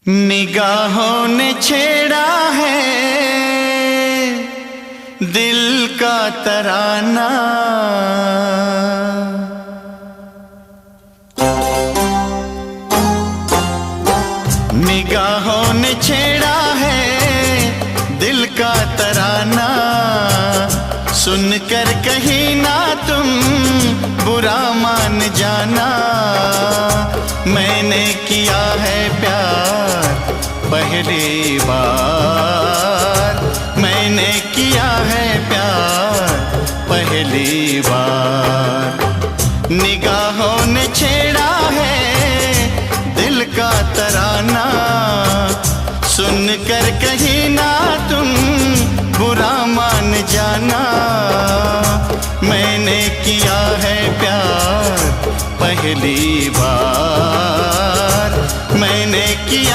निगाहों ने छेड़ा है दिल का तराना, निगाहों ने छेड़ा है दिल का तराना। सुनकर कहीं ना तुम बुरा मान जाना, मैंने किया है प्यार पहली बार, मैंने किया है प्यार पहली बार। निगाहों ने छेड़ा है दिल का तराना, सुनकर कहीं ना तुम बुरा मान जाना, मैंने किया है प्यार पहली बार, मैंने किया